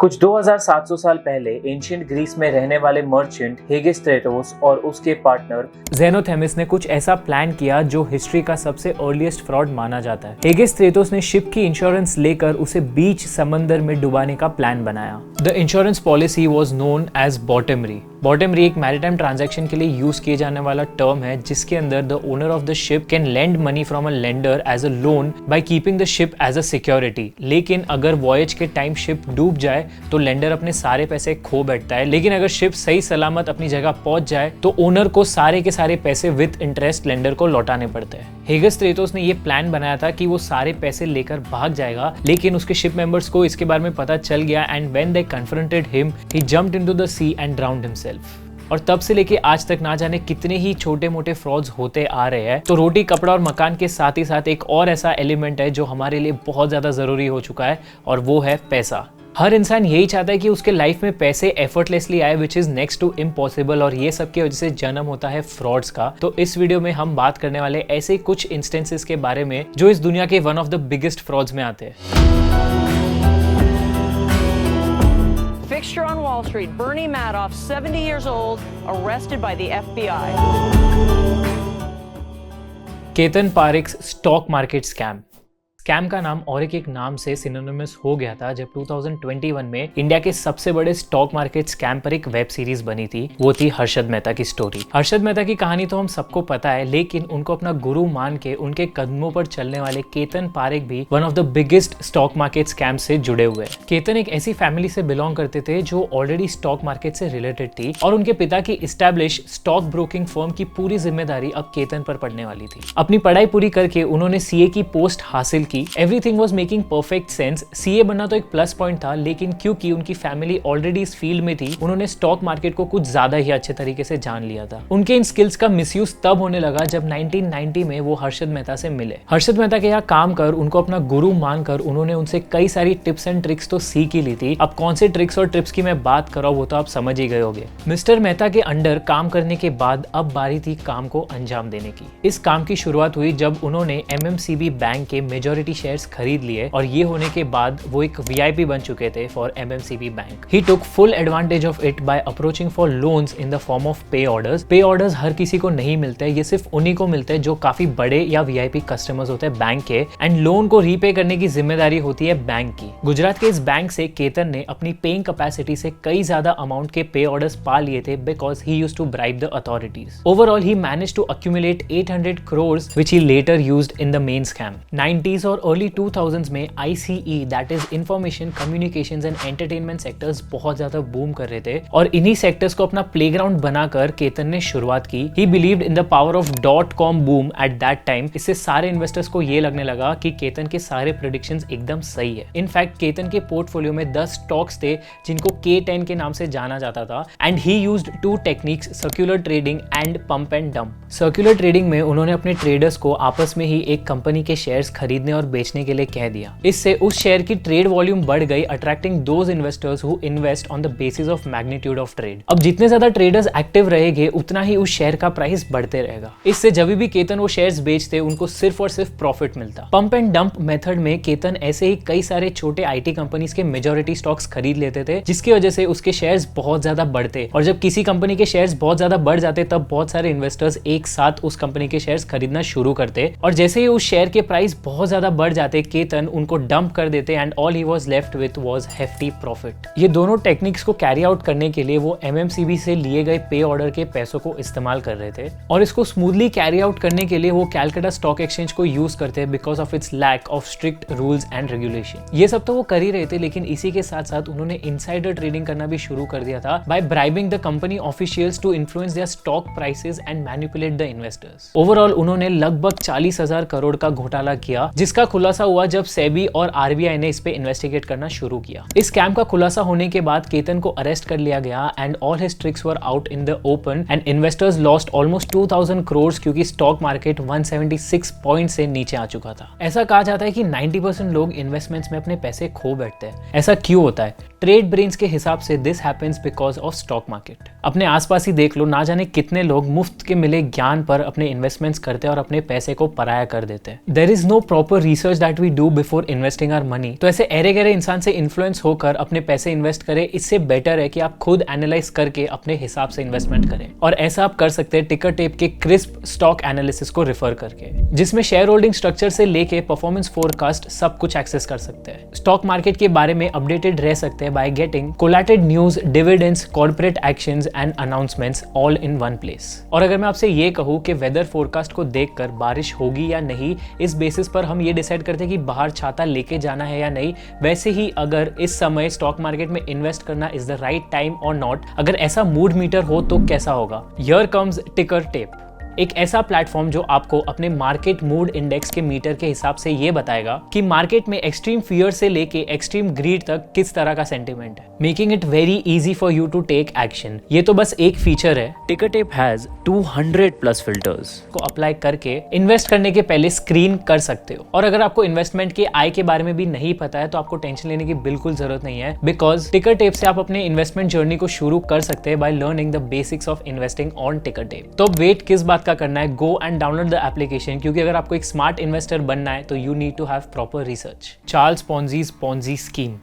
कुछ 2700 साल पहले एंशिएंट ग्रीस में रहने वाले मर्चेंट हेगिस्ट्रेटोस और उसके पार्टनर ज़ेनोथेमिस ने कुछ ऐसा प्लान किया जो हिस्ट्री का सबसे अर्लीस्ट फ्रॉड माना जाता है। हेगिस्ट्रेटोस ने शिप की इंश्योरेंस लेकर उसे बीच समंदर में डुबाने का प्लान बनाया। The insurance policy was known as bottomry. Bottomry एक मैरिटाइम ट्रांजैक्शन के लिए यूज किए जाने वाला टर्म है जिसके अंदर the owner of the ship can lend money from a lender as a loan by keeping the ship as a security. लेकिन अगर वॉयज के टाइम शिप डूब जाए तो लेंडर अपने सारे पैसे खो बैठता है, लेकिन अगर शिप सही सलामत अपनी जगह पहुंच जाए तो ओनर को सारे के सारे पैसे विद इंटरेस्ट लेंडर को लौटाने पड़ते हैं। हेगिस्ट्रेटोस ने यह प्लान बनाया था कि वो सारे पैसे लेकर भाग जाएगा, लेकिन उसके शिप मेंबर्स को इसके बारे में पता चल गया and when they confronted him he jumped into the sea and drowned himself. और तब से लेके आज तक ना जाने कितने ही छोटे मोटे फ्रॉड्स होते आ रहे हैं। तो रोटी कपड़ा और मकान के साथ ही साथ एक और ऐसा एलिमेंट है जो हमारे लिए बहुत ज्यादा जरूरी हो चुका है और वो है पैसा। हर इंसान यही चाहता है कि उसके लाइफ में पैसे एफर्टलेसली आए, which is next to impossible, और ये सब की वजह से जन्म होता है फ्रॉड्स का। तो इस वीडियो में हम बात करने वाले ऐसे कुछ इंस्टेंसेस के बारे में जो इस दुनिया के one of the biggest frauds में आते हैं। Fixture on Wall Street, Bernie Madoff, 70 years old, arrested by the FBI. Ketan Parekh stock market scam. Scam का नाम और एक नाम से सिनोनिमस हो गया था जब 2021 में इंडिया के सबसे बड़े स्टॉक मार्केट स्कैम पर एक वेब सीरीज बनी थी। वो थी हर्षद मेहता की स्टोरी। हर्षद मेहता की कहानी तो हम सबको पता है, लेकिन उनको अपना गुरु मान के उनके कदमों पर चलने वाले केतन पारेख भी one of the biggest stock market scam से जुड़े हुए हैं। केतन एक ऐसी फैमिली से बिलोंग करते थे जो ऑलरेडी स्टॉक मार्केट से रिलेटेड थी और उनके पिता की इस्टेब्लिश स्टॉक ब्रोकिंग फर्म की पूरी जिम्मेदारी अब केतन पर पड़ने वाली थी। अपनी पढ़ाई पूरी करके उन्होंने सीए की पोस्ट हासिल की। Everything was making perfect sense. CA बनना तो एक प्लस पॉइंट था, लेकिन क्योंकि उनकी फैमिली ऑलरेडी इस फील्ड में थी, उन्होंने स्टॉक मार्केट को कुछ ज्यादा ही अच्छे तरीके से जान लिया था। उनके इन स्किल्स का मिसयूज तब होने लगा जब 1990 में वो हर्षद मेहता से मिले। हर्षद मेहता के यहाँ काम कर उनको अपना गुरु मानकर उन्होंने उनसे कई सारी टिप्स एंड ट्रिक्स तो सीख ही ली थी। अब कौन से ट्रिक्स और टिप्स की मैं बात कर रहा हूं वो तो आप समझ ही गए होंगे। मिस्टर मेहता के अंडर काम करने के बाद अब बारी थी काम को अंजाम देने की। इस काम की शुरुआत हुई जब उन्होंने एमएमसीबी बैंक के मेजॉरिटी शेयर्स खरीद लिए और ये होने के बाद वो एक वीआईपी बन चुके थे for MMCB bank. He took full advantage of it by approaching for loans in the form of pay orders. Pay orders हर किसी को नहीं मिलते, ये सिर्फ उन्हीं को मिलते हैं जो काफी बड़े या वीआईपी कस्टमर्स होते हैं बैंक के, एंड लोन को रीपे करने की जिम्मेदारी होती है बैंक की। गुजरात के इस बैंक से केतन ने अपनी पेइंग कैपेसिटी से कई ज्यादा अमाउंट के पे ऑर्डर्स पा लिए थे because he used to bribe the authorities. Overall he managed to accumulate 800 crores which he later used in the main scam। 90s और early 2000s में ICE that is information communications and entertainment sectors बहुत ज्यादा boom कर रहे थे और इन्हीं sectors को अपना प्लेग्राउंड बनाकर केतन ने शुरुआत की। ही believed in the power of .com boom at that time. इससे सारे इन्वेस्टर्स को ये लगने लगा कि केतन के सारे प्रेडिक्शंस एकदम सही है। इनफैक्ट केतन के पोर्टफोलियो में 10 स्टॉक्स थे जिनको K10 के नाम से जाना जाता था and he used 2 techniques, circular trading and pump and dump. Circular trading में उन्होंने अपने ट्रेडर्स को आपस में ही एक कंपनी के शेयर्स खरीदने और बेचने के लिए कह दिया। इससे उस शेयर की ट्रेड वॉल्यूम बढ़ गई, attracting those investors who invest on the basis of magnitude of trade. अब जितने ज्यादा ट्रेडर्स एक्टिव रहेंगे उतना ही उस शेयर का प्राइस बढ़ते रहेगा। इससे जब भी केतन वो शेयर्स बेचते उनको सिर्फ और सिर्फ प्रॉफिट मिलता। पंप एंड डंप मेथड में केतन ऐसे ही कई सारे छोटे आईटी कंपनीज के मेजॉरिटी स्टॉक्स खरीद लेते थे जिसकी वजह से उसके शेयर्स बहुत ज्यादा बढ़ते, और जब किसी कंपनी के शेयर्स बहुत ज्यादा बढ़ जाते तब बहुत सारे इन्वेस्टर्स एक साथ उस कंपनी के शेयर्स खरीदना शुरू करते, और जैसे ही उस शेयर के प्राइस बहुत ज्यादा बढ़ जाते केतन उनको डंप कर देते and all he was left with was hefty profit. ये दोनों टेक्निक्स को कैरी आउट करने के लिए वो एमएमसीबी से लिए गए पे ऑर्डर के पैसों को इस्तेमाल कर रहे थे, और इसको स्मूथली कैरी आउट करने के लिए वो कैलकाटा स्टॉक एक्सचेंज को यूज करते हैं because of its lack of strict rules and regulation. ये सब तो वो कर ही रहे थे, लेकिन इसी के साथ साथ उन्होंने इनसाइडर ट्रेडिंग करना भी शुरू कर दिया था by bribing the company officials to influence their stock prices and manipulate the investors. Overall उन्होंने लगभग 40,000 करोड़ का घोटाला किया जिसका खुलासा हुआ जब सेबी और आरबीआई ने इस पे इन्वेस्टिगेट करना शुरू किया। इस स्कैम का खुलासा होने के बाद केतन को अरेस्ट कर लिया गया and all his tricks were out in the open and investors lost almost 2000 crore क्योंकि स्टॉक मार्केट 176 पॉइंट से नीचे आ चुका था। ऐसा कहा जाता है कि 90% लोग इन्वेस्टमेंट्स में अपने पैसे खो बैठते हैं। ऐसा क्यों होता है? ऑपरेट ब्रेन्स के हिसाब से this happens because of stock market. अपने आसपास ही देख लो, ना जाने कितने लोग मुफ्त के मिले ज्ञान पर अपने इन्वेस्टमेंट्स करते हैं और अपने पैसे को पराया कर देते हैं। There is no proper research that we do before investing our money. तो ऐसे अरे गहरे इंसान से इन्फ्लुएंस होकर अपने पैसे इन्वेस्ट करें, इससे बेटर है कि आप खुद एनालाइज करके अपने हिसाब से इन्वेस्टमेंट करें। और ऐसा आप कर सकते हैं टिकर टेप के क्रिस्प स्टॉक एनालिसिस को रेफर करके, जिसमें शेयर होल्डिंग स्ट्रक्चर से लेके परफॉर्मेंस फोरकास्ट सब कुछ एक्सेस कर सकते हैं। स्टॉक मार्केट के बारे में अपडेटेड रह सकते हैं by getting collated news, dividends, corporate actions and announcements all in one place. और अगर मैं आपसे ये कहूँ कि वेदर फोरकास्ट को देखकर बारिश होगी या नहीं, इस बेसिस पर हम ये डिसाइड करते हैं कि बाहर छाता लेके जाना है या नहीं, वैसे ही अगर इस समय स्टॉक मार्केट में इन्वेस्ट करना इज द राइट टाइम और नॉट, अगर ऐसा मूड मीटर हो तो कैसा होगा। हियर कम्स टिकर टेप, एक ऐसा प्लेटफॉर्म जो आपको अपने मार्केट मूड इंडेक्स के मीटर के हिसाब से ये बताएगा कि मार्केट में एक्सट्रीम फियर से लेके एक्सट्रीम ग्रीड तक किस तरह का सेंटिमेंट है, making it very easy for you to take action. ये तो बस एक फीचर है। Tickertape has 200 plus filters को अप्लाई करके इन्वेस्ट करने के पहले स्क्रीन कर सकते हो। और अगर आपको इन्वेस्टमेंट के आय के बारे में भी नहीं पता है तो आपको टेंशन लेने की बिल्कुल जरूरत नहीं है, बिकॉज टिकर टेप से आप अपने इन्वेस्टमेंट जर्नी को शुरू कर सकते हैं by learning the basics of investing on Tickertape. तो वेट किस बात का करना है, go and download the application, क्योंकि अगर आपको एक स्मार्ट इन्वेस्टर बनना है तो you need to have proper research. Charles Ponzi's Ponzi scheme.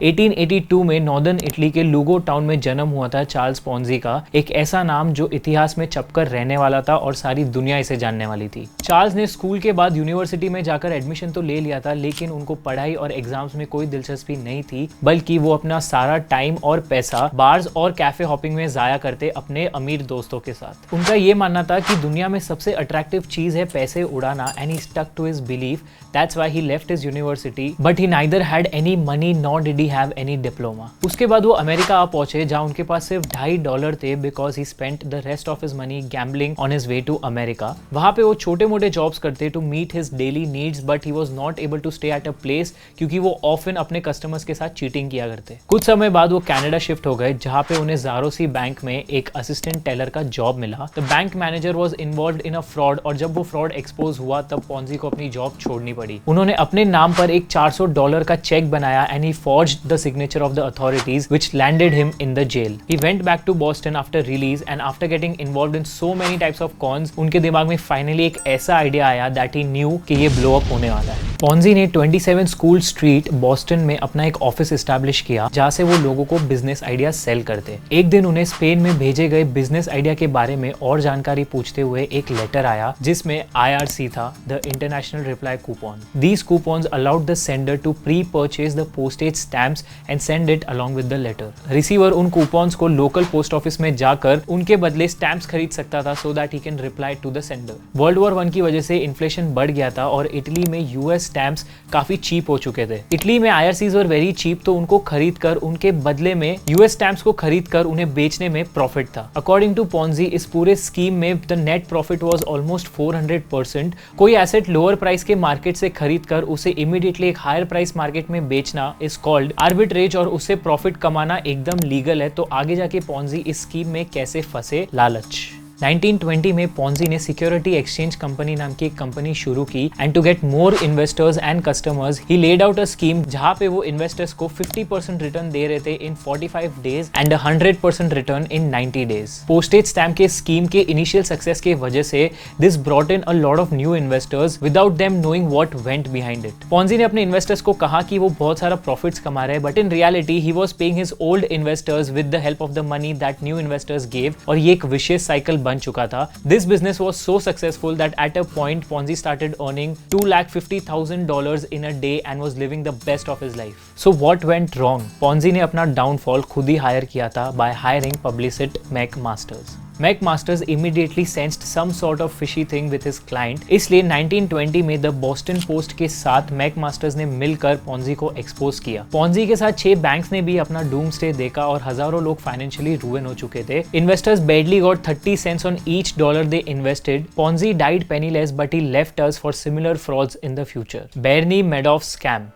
1882 में नॉर्दर्न इटली के लुगो टाउन में जन्म हुआ था चार्ल्स पोंजी का, एक ऐसा नाम जो इतिहास में छपकर रहने वाला था और सारी दुनिया इसे जानने वाली थी। चार्ल्स ने स्कूल के बाद यूनिवर्सिटी में जाकर एडमिशन तो ले लिया था, लेकिन उनको पढ़ाई और एग्जाम्स में कोई दिलचस्पी नहीं थी, बल्कि वो अपना सारा टाइम और पैसा बार्स और कैफे हॉपिंग में जाया करते अपने अमीर दोस्तों के साथ। उनका ये मानना था कि दुनिया में सबसे अट्रैक्टिव चीज है पैसे उड़ाना, and he stuck to his belief. That's why he left his university, but he neither had any money nor did he have any diploma. उसके बाद वो अमेरिका आ पहुंचे, जहां उनके पास सिर्फ $2.5 थे, because he spent the rest of his money gambling on his way to America. वहां पे वो छोटे मोटे जॉब्स करते to meet his daily needs, but he was not able to stay at a place, क्योंकि वो ऑफन अपने customers के साथ चीटिंग किया करते। कुछ समय बाद वो कनाडा शिफ्ट हो गए, जहां पे उन्हें ज़ारोसी बैंक में एक असिस्टेंट टेलर का जॉब मिला। The bank manager was involved in a fraud, और जब वो फ्रॉड एक्सपोज हुआ तब पोंजी को अपनी जॉब छोड़नी पड़ी। उन्होंने अपने नाम पर एक $400 का चेक बनाया, and he forged the signature of the authorities, which landed him in the jail. He went back to Boston after release, and after getting involved in so many types of cons, उनके दिमाग में finally एक ऐसा idea आया that he knew कि ये blow up होने वाला है। पोंजी ने 27 स्कूल स्ट्रीट बॉस्टन में अपना एक ऑफिस एस्टैब्लिश किया, जहां से वो लोगों को बिजनेस आइडिया सेल करते। एक दिन उन्हें स्पेन में भेजे गए बिजनेस आइडिया के बारे में और जानकारी पूछते हुए एक लेटर आया, जिसमें IRC था, the international reply coupon. These coupons allowed the sender to pre-purchase the postage stamps and send it along with the letter. Receiver उन कूपन्स को लोकल पोस्ट ऑफिस में जाकर उनके बदले स्टैम्प्स खरीद सकता था, so that he can reply to the sender. World war 1 की वजह से इन्फ्लेशन बढ़ गया था और इटली में यूएस स्टैम्प्स काफी चीप हो चुके थे। इटली में IRCs वर वेरी चीप, तो उनको खरीद कर उनके बदले में यूएस स्टैम्प्स को खरीद कर उन्हें बेचने में प्रॉफिट था। अकॉर्डिंग टू पोंजी, इस पूरे स्कीम में the net profit was almost 400%। कोई एसेट लोअर प्राइस के मार्केट से खरीद कर उसे इमीडिएटली एक हायर प्राइस मार्केट में बेचना इज कॉल्ड आर्बिट्रेज, और उससे प्रॉफिट कमाना एकदम लीगल है। तो आगे जाके पोंजी इस स्कीम में कैसे फंसे? लालच। 1920 में पोंजी ने सिक्योरिटी एक्सचेंज कंपनी नाम की एक कंपनी शुरू की, and to get more investors and customers he laid out a scheme, जहां पे वो इन्वेस्टर्स को 50% रिटर्न दे रहे थे इन 45 days and 100% return in 90 days. Postage stamp के स्कीम के इनिशियल सक्सेस के वजह से this brought in a lot of new investors without them knowing what went behind it. Ponzi ने अपने इन्वेस्टर्स को कहा कि वो बहुत सारा प्रॉफिट्स कमा रहे हैं, but in reality he was paying his old investors with the help of the money that new investors gave, और ये एक विशेष साइकिल बन चुका था। This business was so successful that at a point Ponzi started earning $250,000 in a day and was living the best of his life. So what went wrong? Ponzi ने अपना downfall खुद ही higher किया था by hiring publicist McMasters. McMasters immediately sensed some sort of fishy thing with his client, इसलिए 1920 में the Boston post के साथ McMasters ने मिलकर पोंजी को एक्सपोज किया। पोंजी के साथ 6 बैंक्स ने भी अपना डूम्सडे देखा और हजारों लोग फाइनेंशियली रुइन हो चुके थे। Investors barely got 30 cents on each dollar they invested. Ponzi died penniless, but he left us for similar frauds in the future. Bernie Madoff scam.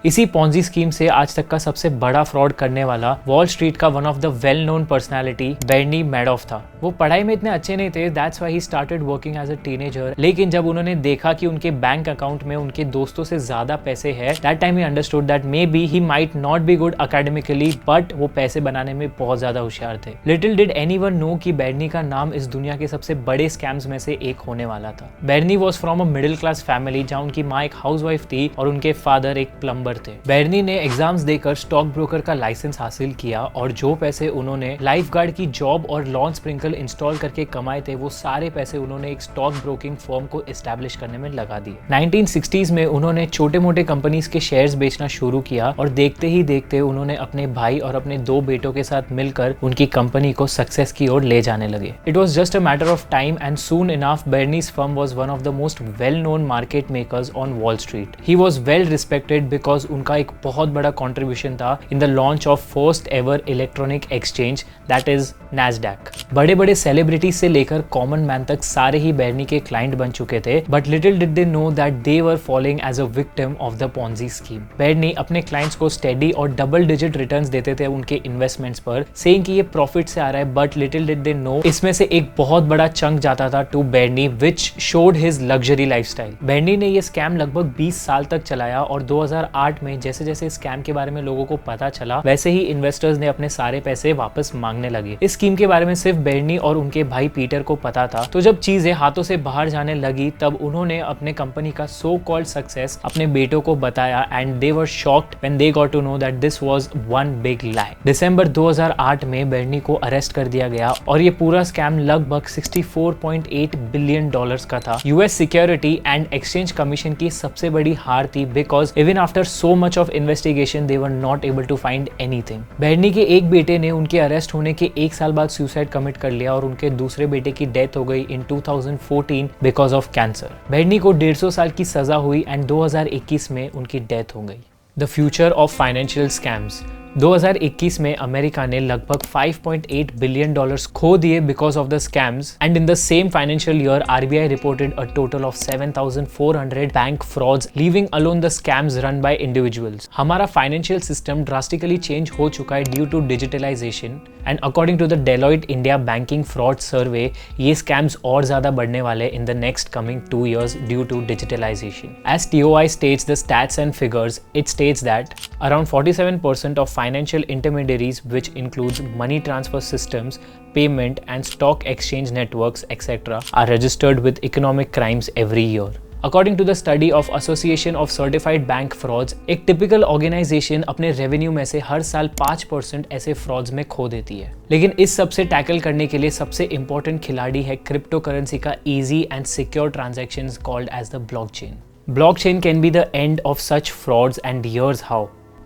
इसी पॉन्जी स्कीम से आज तक का सबसे बड़ा फ्रॉड करने वाला वॉल स्ट्रीट का one of the well known personality Bernie Madoff था। वो पढ़ाई में इतने अच्छे नहीं थे, that's why he started working as a teenager. लेकिन जब उन्होंने देखा कि उनके बैंक अकाउंट में उनके दोस्तों से ज्यादा पैसे है, that time he understood that may be he might not be good academically, but वो पैसे बनाने में बहुत ज्यादा होशियार थे। लिटिल डिड एनीवन नो कि बेर्नी का नाम इस दुनिया के सबसे बड़े स्कैम्स में से एक होने वाला था। Bernie was from a middle class family जहाँ उनकी माँ एक हाउसवाइफ थी और उनके फादर एक प्लम्बर थे। बेर्नी ने एग्जाम्स देकर स्टॉक ब्रोकर का लाइसेंस हासिल किया और जो पैसे उन्होंने लाइफ गार्ड की जॉब और लॉन स्प्रिंकल इंस्टॉल करके कमाए थे, वो सारे पैसे उन्होंने एक स्टॉक ब्रोकिंग फर्म को एस्टैब्लिश करने में लगा दिए। 1960s में उन्होंने छोटे मोटे कंपनीज के शेयर्स बेचना शुरू किया और देखते ही देखते उन्होंने अपने भाई और अपने 2 बेटों के साथ मिलकर उनकी कंपनी को सक्सेस की ओर ले जाने लगे। It was just a matter of time and soon enough Bernie's firm was one of the most well known market makers on Wall Street. He was well respected because उनका एक बहुत बड़ा contribution था in the launch of first ever electronic exchange, that is NASDAQ. बड़े बड़े celebrities से लेकर common man तक सारे ही बेर्नी के क्लाइंट बन चुके थे, but little did they know that they were following as a victim of the Ponzi scheme. Bernie अपने क्लाइंट्स को स्टेडी और डबल डिजिट रिटर्न्स देते थे उनके इन्वेस्टमेंट्स पर, सेइंग कि ये प्रॉफिट से आ रहा है, but little did they know इसमें से एक बहुत बड़ा चंक जाता था to Bernie, which showed his luxury lifestyle. Bernie ने ये स्कैम लगभग 20 साल तक चलाया और 2008 में जैसे जैसे स्कैम के बारे में लोगों को पता चला, वैसे ही इन्वेस्टर्स ने अपने सारे पैसे वापस मांगने लगे। इस स्कीम के बारे में सिर्फ बेर्नी और उनके भाई पीटर को पता था, तो जब चीजें हाथों से बाहर जाने लगी तब उन्होंने अपने कंपनी का सो कॉल्ड सक्सेस अपने बेटों को बताया and they were shocked when they got to know that this was one big lie. दिसंबर 2008 में बेर्नी को अरेस्ट कर दिया गया और ये पूरा स्कैम लगभग $64.8 बिलियन का था। US Security and Exchange Commission की सबसे बड़ी हार थी because even after so much of investigation they were not able to find anything. Bernie के एक बेटे ने उनके अरेस्ट होने के 1 साल बाद सुसाइड कमिट कर लिया और उनके दूसरे बेटे की डेथ हो गई इन 2014 बिकॉज ऑफ कैंसर। बेर्नी को 150 साल की सजा हुई एंड 2021 में उनकी डेथ हो गई। The future of financial scams. 2021 में अमेरिका ने लगभग $5.8 बिलियन खो दिए because of the scams and in the same financial year RBI reported a total of 7,400 bank frauds, leaving alone the scams run by individuals. हमारा financial system drastically change हो चुका है due to digitalisation and according to the Deloitte India banking fraud survey, ये scams और ज्यादा बढ़ने वाले in the next coming 2 years due to digitalization. As TOI states the stats and figures, it states that around 47% of financial intermediaries, which includes money transfer systems, payment and stock exchange networks, etc., are registered with economic crimes every year. According to the study of Association of Certified Bank Frauds, एक typical organisation अपने revenue में से हर साल 5% ऐसे frauds में खो देती है। लेकिन इस सब से टैकल करने के लिए सबसे इंपॉर्टेंट खिलाड़ी है क्रिप्टो करेंसी का easy and secure transactions called as the blockchain. Blockchain can be the end of such frauds and here's how.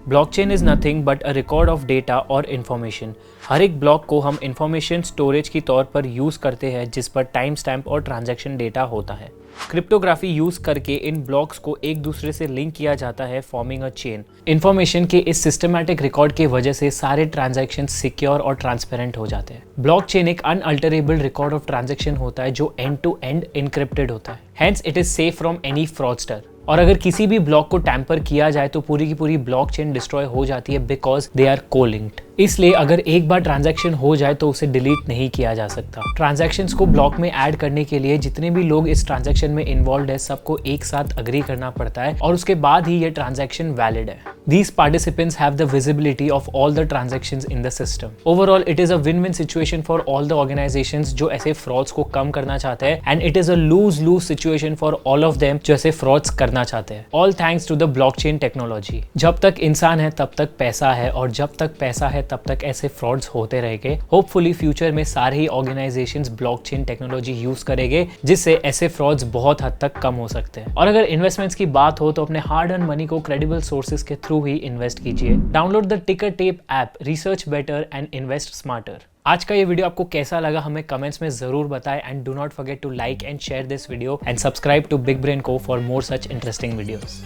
Blockchain is nothing but a record of data और information. हर एक block को हम information storage की तौर पर use करते हैं जिस पर टाइम स्टैम्प और ट्रांजैक्शन डेटा होता है। क्रिप्टोग्राफी यूज करके इन ब्लॉक्स को एक दूसरे से लिंक किया जाता है, फॉर्मिंग अ चेन। इन्फॉर्मेशन के इस सिस्टमैटिक रिकॉर्ड की वजह से सारे ट्रांजैक्शन सिक्योर और ट्रांसपेरेंट हो जाते हैं। ब्लॉकचेन एक अनअल्टरेबल रिकॉर्ड ऑफ ट्रांजैक्शन होता है जो एंड टू एंड इनक्रिप्टेड होता है, hence it is safe from any fraudster. और अगर किसी भी ब्लॉक को टैम्पर किया जाए तो पूरी की पूरी ब्लॉकचेन डिस्ट्रॉय हो जाती है बिकॉज दे आर कोलिंक्ड। इसलिए अगर एक बार ट्रांजैक्शन हो जाए तो उसे डिलीट नहीं किया जा सकता। ट्रांजैक्शंस को ब्लॉक में ऐड करने के लिए जितने भी लोग इस ट्रांजैक्शन में इन्वॉल्व है सबको एक साथ अग्री करना पड़ता है और उसके बाद ही ये ट्रांजैक्शन वैलिड है। These participants have the visibility of all the transactions in the system. Overall, it is a win-win situation for all the organizations जो ऐसे frauds को कम करना चाहते हैं and it is a lose-lose situation for all of them जो ऐसे frauds करना चाहते हैं। All thanks to the blockchain technology. जब तक इंसान है तब तक पैसा है और जब तक पैसा है तब तक ऐसे frauds होते रहेंगे। Hopefully future में सारे ही organizations blockchain technology use करेंगे जिससे ऐसे frauds बहुत हद तक कम हो सकते हैं। और अगर investments की बात हो तो अपने hard earned money को credible sources के थ्रू ही इन्वेस्ट कीजिए। डाउनलोड द टिकर tape app, research better and invest smarter. आज का ये वीडियो आपको कैसा लगा हमें कमेंट्स में जरूर बताएं and do not forget to like and share this video and subscribe to Big Brain Co for more such interesting videos.